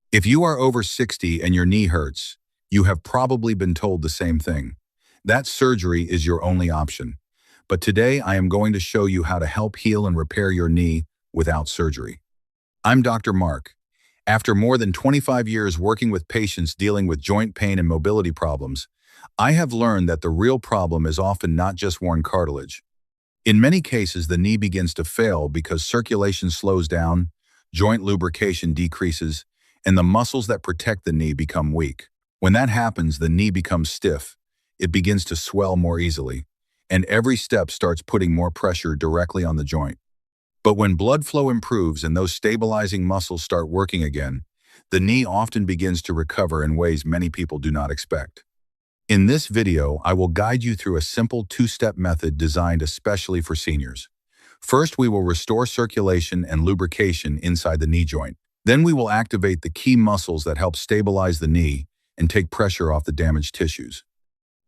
If you are over 60 and your knee hurts, you have probably been told the same thing. That surgery is your only option. But today I am going to show you how to help heal and repair your knee without surgery. I'm Dr. Mark. After more than 25 years working with patients dealing with joint pain and mobility problems, I have learned that the real problem is often not just worn cartilage. In many cases, the knee begins to fail because circulation slows down, joint lubrication decreases, and the muscles that protect the knee become weak. When that happens, the knee becomes stiff, it begins to swell more easily, and every step starts putting more pressure directly on the joint. But when blood flow improves and those stabilizing muscles start working again, the knee often begins to recover in ways many people do not expect. In this video, I will guide you through a simple two-step method designed especially for seniors. First, we will restore circulation and lubrication inside the knee joint. Then we will activate the key muscles that help stabilize the knee and take pressure off the damaged tissues.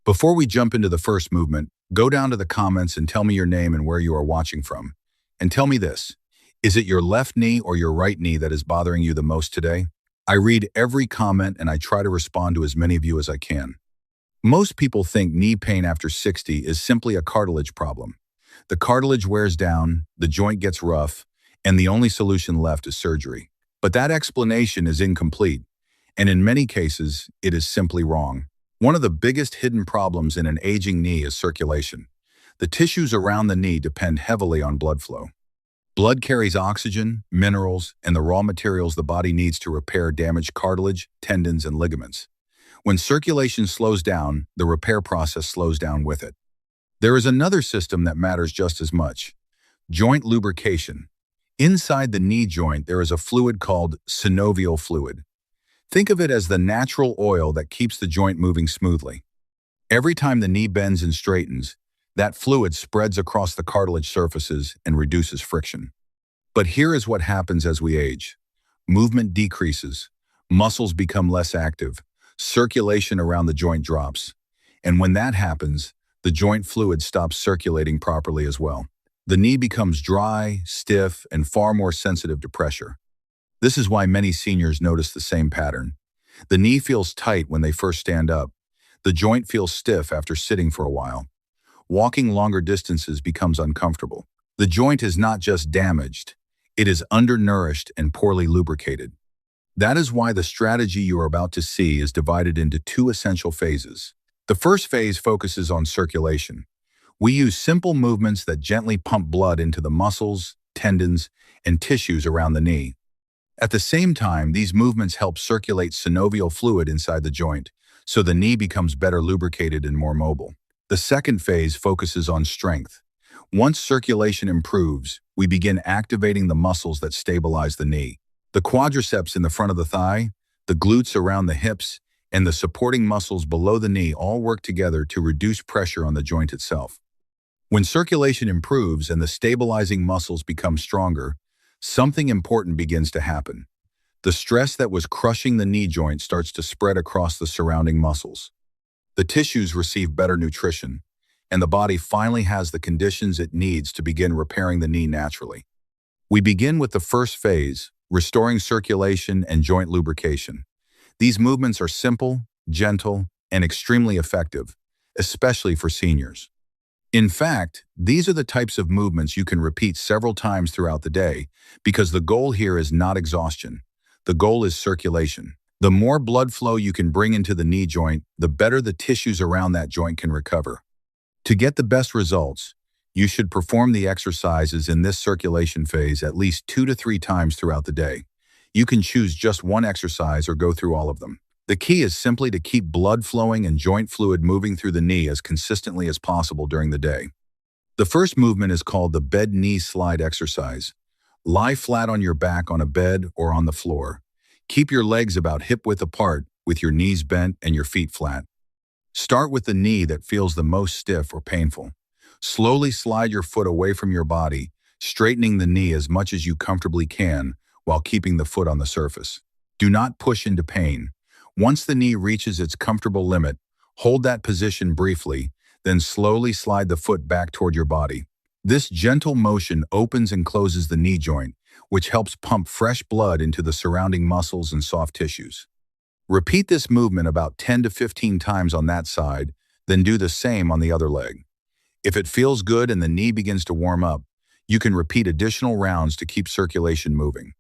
Before we jump into the first movement, go down to the comments and tell me your name and where you are watching from. And tell me this, is it your left knee or your right knee that is bothering you the most today? I read every comment and I try to respond to as many of you as I can. Most people think knee pain after 60 is simply a cartilage problem. The cartilage wears down, the joint gets rough, and the only solution left is surgery. But that explanation is incomplete, and in many cases, it is simply wrong. One of the biggest hidden problems in an aging knee is circulation. The tissues around the knee depend heavily on blood flow. Blood carries oxygen, minerals, and the raw materials the body needs to repair damaged cartilage, tendons, and ligaments. When circulation slows down, the repair process slows down with it. There is another system that matters just as much: joint lubrication. Inside the knee joint, there is a fluid called synovial fluid. Think of it as the natural oil that keeps the joint moving smoothly. Every time the knee bends and straightens, that fluid spreads across the cartilage surfaces and reduces friction. But here is what happens as we age. Movement decreases, muscles become less active, circulation around the joint drops. And when that happens, the joint fluid stops circulating properly as well. The knee becomes dry, stiff, and far more sensitive to pressure. This is why many seniors notice the same pattern. The knee feels tight when they first stand up. The joint feels stiff after sitting for a while. Walking longer distances becomes uncomfortable. The joint is not just damaged, it is undernourished and poorly lubricated. That is why the strategy you are about to see is divided into two essential phases. The first phase focuses on circulation. We use simple movements that gently pump blood into the muscles, tendons, and tissues around the knee. At the same time, these movements help circulate synovial fluid inside the joint, so the knee becomes better lubricated and more mobile. The second phase focuses on strength. Once circulation improves, we begin activating the muscles that stabilize the knee. The quadriceps in the front of the thigh, the glutes around the hips, and the supporting muscles below the knee all work together to reduce pressure on the joint itself. When circulation improves and the stabilizing muscles become stronger, something important begins to happen. The stress that was crushing the knee joint starts to spread across the surrounding muscles. The tissues receive better nutrition, and the body finally has the conditions it needs to begin repairing the knee naturally. We begin with the first phase, restoring circulation and joint lubrication. These movements are simple, gentle, and extremely effective, especially for seniors. In fact, these are the types of movements you can repeat several times throughout the day because the goal here is not exhaustion. The goal is circulation. The more blood flow you can bring into the knee joint, the better the tissues around that joint can recover. To get the best results, you should perform the exercises in this circulation phase at least 2 to 3 times throughout the day. You can choose just one exercise or go through all of them. The key is simply to keep blood flowing and joint fluid moving through the knee as consistently as possible during the day. The first movement is called the bed knee slide exercise. Lie flat on your back on a bed or on the floor. Keep your legs about hip-width apart with your knees bent and your feet flat. Start with the knee that feels the most stiff or painful. Slowly slide your foot away from your body, straightening the knee as much as you comfortably can while keeping the foot on the surface. Do not push into pain. Once the knee reaches its comfortable limit, hold that position briefly, then slowly slide the foot back toward your body. This gentle motion opens and closes the knee joint, which helps pump fresh blood into the surrounding muscles and soft tissues. Repeat this movement about 10 to 15 times on that side, then do the same on the other leg. If it feels good and the knee begins to warm up, you can repeat additional rounds to keep circulation moving.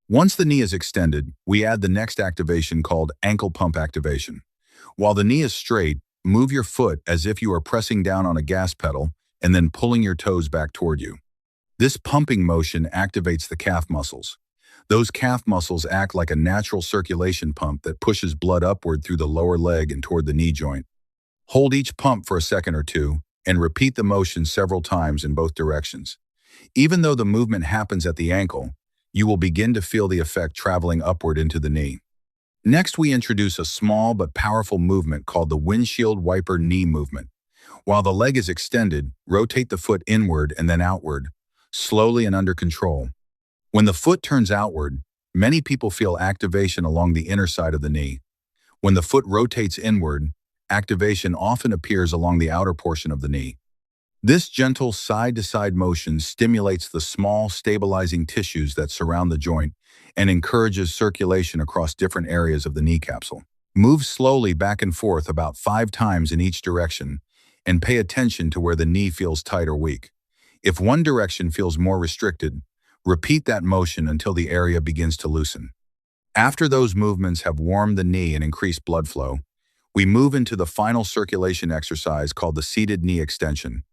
Once the knee is extended, we add the next activation called ankle pump activation. While the knee is straight, move your foot as if you are pressing down on a gas pedal and then pulling your toes back toward you. This pumping motion activates the calf muscles. Those calf muscles act like a natural circulation pump that pushes blood upward through the lower leg and toward the knee joint. Hold each pump for a second or two and repeat the motion several times in both directions. Even though the movement happens at the ankle, you will begin to feel the effect traveling upward into the knee. Next, we introduce a small but powerful movement called the windshield wiper knee movement. While the leg is extended, rotate the foot inward and then outward, slowly and under control. When the foot turns outward, many people feel activation along the inner side of the knee. When the foot rotates inward, activation often appears along the outer portion of the knee. This gentle side-to-side motion stimulates the small, stabilizing tissues that surround the joint and encourages circulation across different areas of the knee capsule. Move slowly back and forth about 5 times in each direction and pay attention to where the knee feels tight or weak. If one direction feels more restricted, repeat that motion until the area begins to loosen. After those movements have warmed the knee and increased blood flow, we move into the final circulation exercise called the seated knee extension.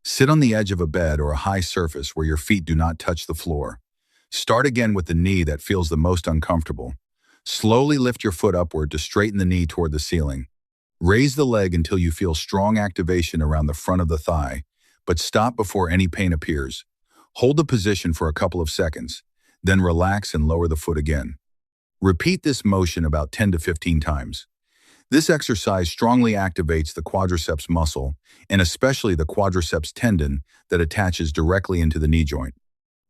Sit on the edge of a bed or a high surface where your feet do not touch the floor. Start again with the knee that feels the most uncomfortable. Slowly lift your foot upward to straighten the knee toward the ceiling. Raise the leg until you feel strong activation around the front of the thigh, but stop before any pain appears. Hold the position for a couple of seconds, then relax and lower the foot again. Repeat this motion about 10 to 15 times. This exercise strongly activates the quadriceps muscle, and especially the quadriceps tendon that attaches directly into the knee joint.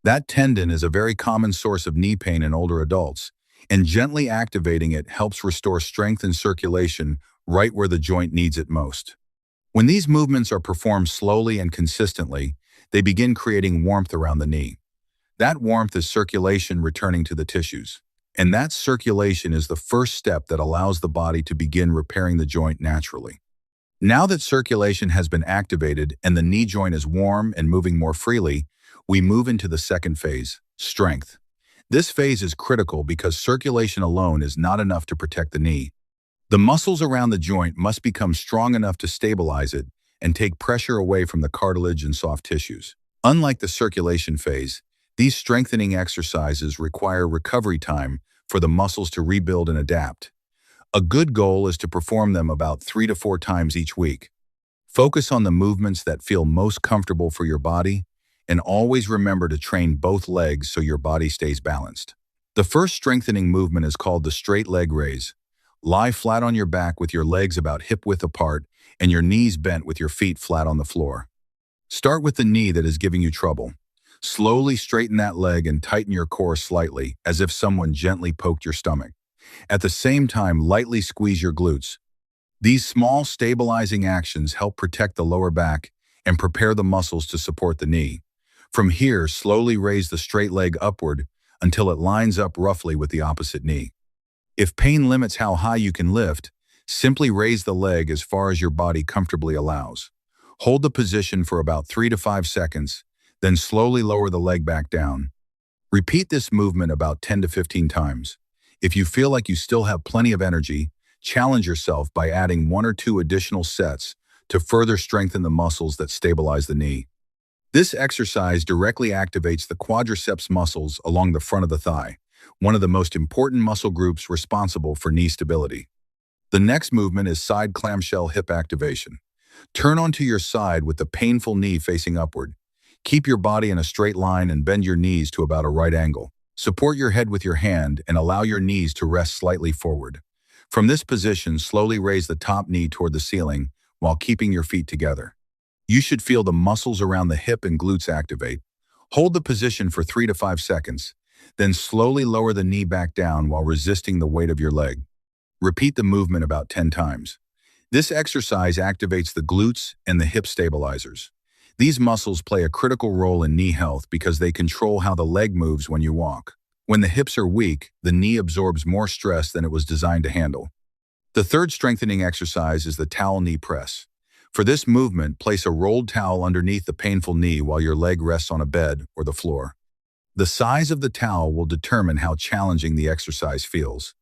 That tendon is a very common source of knee pain in older adults, and gently activating it helps restore strength and circulation right where the joint needs it most. When these movements are performed slowly and consistently, they begin creating warmth around the knee. That warmth is circulation returning to the tissues. And that circulation is the first step that allows the body to begin repairing the joint naturally. Now that circulation has been activated and the knee joint is warm and moving more freely, we move into the second phase, strength. This phase is critical because circulation alone is not enough to protect the knee. The muscles around the joint must become strong enough to stabilize it and take pressure away from the cartilage and soft tissues. Unlike the circulation phase, these strengthening exercises require recovery time for the muscles to rebuild and adapt. A good goal is to perform them about 3 to 4 times each week. Focus on the movements that feel most comfortable for your body, and always remember to train both legs so your body stays balanced. The first strengthening movement is called the straight leg raise. Lie flat on your back with your legs about hip-width apart and your knees bent with your feet flat on the floor. Start with the knee that is giving you trouble. Slowly straighten that leg and tighten your core slightly, as if someone gently poked your stomach. At the same time, lightly squeeze your glutes. These small, stabilizing actions help protect the lower back and prepare the muscles to support the knee. From here, slowly raise the straight leg upward until it lines up roughly with the opposite knee. If pain limits how high you can lift, simply raise the leg as far as your body comfortably allows. Hold the position for about 3 to 5 seconds, then slowly lower the leg back down. Repeat this movement about 10 to 15 times. If you feel like you still have plenty of energy, challenge yourself by adding 1 or 2 additional sets to further strengthen the muscles that stabilize the knee. This exercise directly activates the quadriceps muscles along the front of the thigh, one of the most important muscle groups responsible for knee stability. The next movement is side clamshell hip activation. Turn onto your side with the painful knee facing upward. Keep your body in a straight line and bend your knees to about a right angle. Support your head with your hand and allow your knees to rest slightly forward. From this position, slowly raise the top knee toward the ceiling while keeping your feet together. You should feel the muscles around the hip and glutes activate. Hold the position for 3 to 5 seconds, then slowly lower the knee back down while resisting the weight of your leg. Repeat the movement about 10 times. This exercise activates the glutes and the hip stabilizers. These muscles play a critical role in knee health because they control how the leg moves when you walk. When the hips are weak, the knee absorbs more stress than it was designed to handle. The third strengthening exercise is the towel knee press. For this movement, place a rolled towel underneath the painful knee while your leg rests on a bed or the floor. The size of the towel will determine how challenging the exercise feels.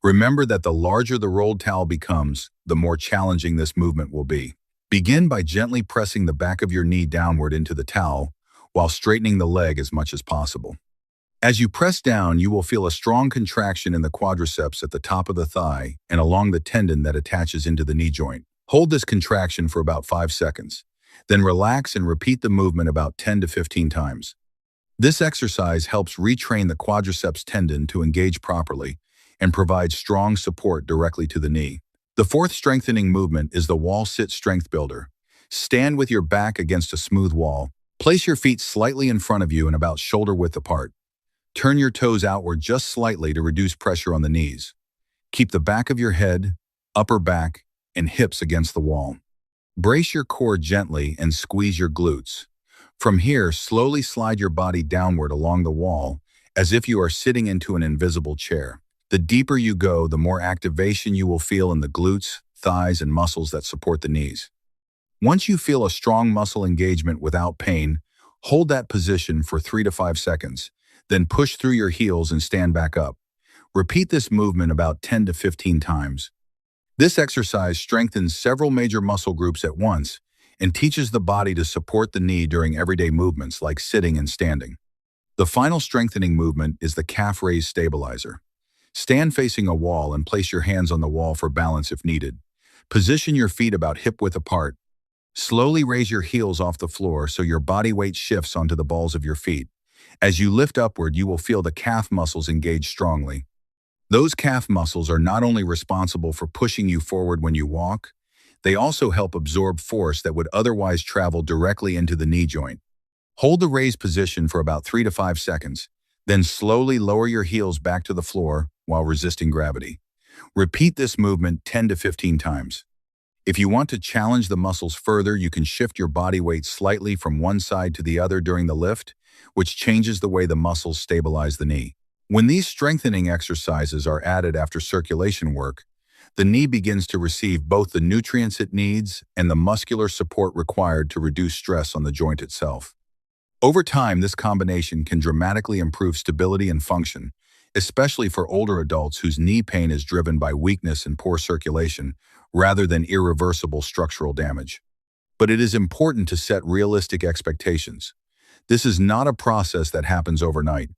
Remember that the larger the rolled towel becomes, the more challenging this movement will be. Begin by gently pressing the back of your knee downward into the towel while straightening the leg as much as possible. As you press down, you will feel a strong contraction in the quadriceps at the top of the thigh and along the tendon that attaches into the knee joint. Hold this contraction for about 5 seconds. Then relax and repeat the movement about 10 to 15 times. This exercise helps retrain the quadriceps tendon to engage properly and provides strong support directly to the knee. The fourth strengthening movement is the wall sit strength builder. Stand with your back against a smooth wall. Place your feet slightly in front of you and about shoulder width apart. Turn your toes outward just slightly to reduce pressure on the knees. Keep the back of your head, upper back, and hips against the wall. Brace your core gently and squeeze your glutes. From here, slowly slide your body downward along the wall as if you are sitting into an invisible chair. The deeper you go, the more activation you will feel in the glutes, thighs, and muscles that support the knees. Once you feel a strong muscle engagement without pain, hold that position for 3 to 5 seconds, then push through your heels and stand back up. Repeat this movement about 10 to 15 times. This exercise strengthens several major muscle groups at once and teaches the body to support the knee during everyday movements like sitting and standing. The final strengthening movement is the calf raise stabilizer. Stand facing a wall and place your hands on the wall for balance if needed. Position your feet about hip width apart. Slowly raise your heels off the floor so your body weight shifts onto the balls of your feet. As you lift upward, you will feel the calf muscles engage strongly. Those calf muscles are not only responsible for pushing you forward when you walk, they also help absorb force that would otherwise travel directly into the knee joint. Hold the raised position for about 3 to 5 seconds, then slowly lower your heels back to the floor while resisting gravity. Repeat this movement 10 to 15 times. If you want to challenge the muscles further, you can shift your body weight slightly from one side to the other during the lift, which changes the way the muscles stabilize the knee. When these strengthening exercises are added after circulation work, the knee begins to receive both the nutrients it needs and the muscular support required to reduce stress on the joint itself. Over time, this combination can dramatically improve stability and function, especially for older adults whose knee pain is driven by weakness and poor circulation rather than irreversible structural damage. But it is important to set realistic expectations. This is not a process that happens overnight.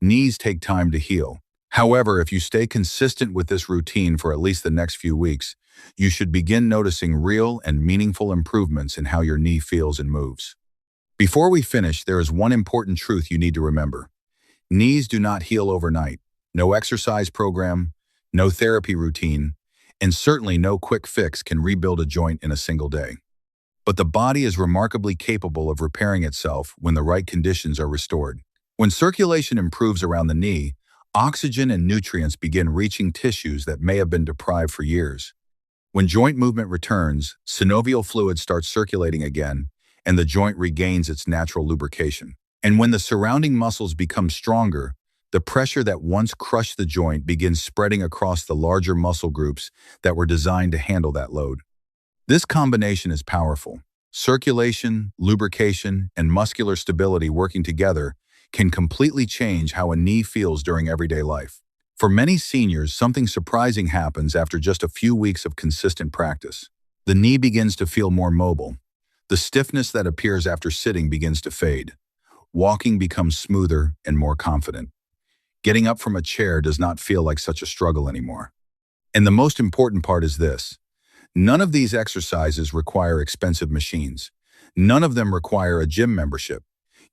Knees take time to heal. However, if you stay consistent with this routine for at least the next few weeks, you should begin noticing real and meaningful improvements in how your knee feels and moves. Before we finish, there is one important truth you need to remember. Knees do not heal overnight. No exercise program, no therapy routine, and certainly no quick fix can rebuild a joint in a single day. But the body is remarkably capable of repairing itself when the right conditions are restored. When circulation improves around the knee, oxygen and nutrients begin reaching tissues that may have been deprived for years. When joint movement returns, synovial fluid starts circulating again, and the joint regains its natural lubrication. And when the surrounding muscles become stronger, the pressure that once crushed the joint begins spreading across the larger muscle groups that were designed to handle that load. This combination is powerful. Circulation, lubrication, and muscular stability working together can completely change how a knee feels during everyday life. For many seniors, something surprising happens after just a few weeks of consistent practice. The knee begins to feel more mobile. The stiffness that appears after sitting begins to fade. Walking becomes smoother and more confident. Getting up from a chair does not feel like such a struggle anymore. And the most important part is this. None of these exercises require expensive machines. None of them require a gym membership.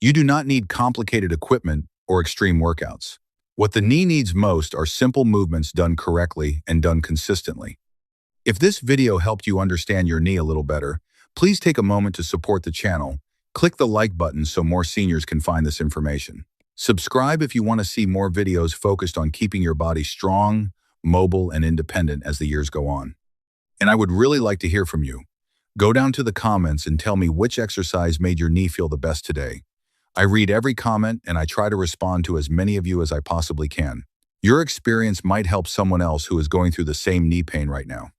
You do not need complicated equipment or extreme workouts. What the knee needs most are simple movements done correctly and done consistently. If this video helped you understand your knee a little better, please take a moment to support the channel. Click the like button so more seniors can find this information. Subscribe if you want to see more videos focused on keeping your body strong, mobile, and independent as the years go on. And I would really like to hear from you. Go down to the comments and tell me which exercise made your knee feel the best today. I read every comment and I try to respond to as many of you as I possibly can. Your experience might help someone else who is going through the same knee pain right now.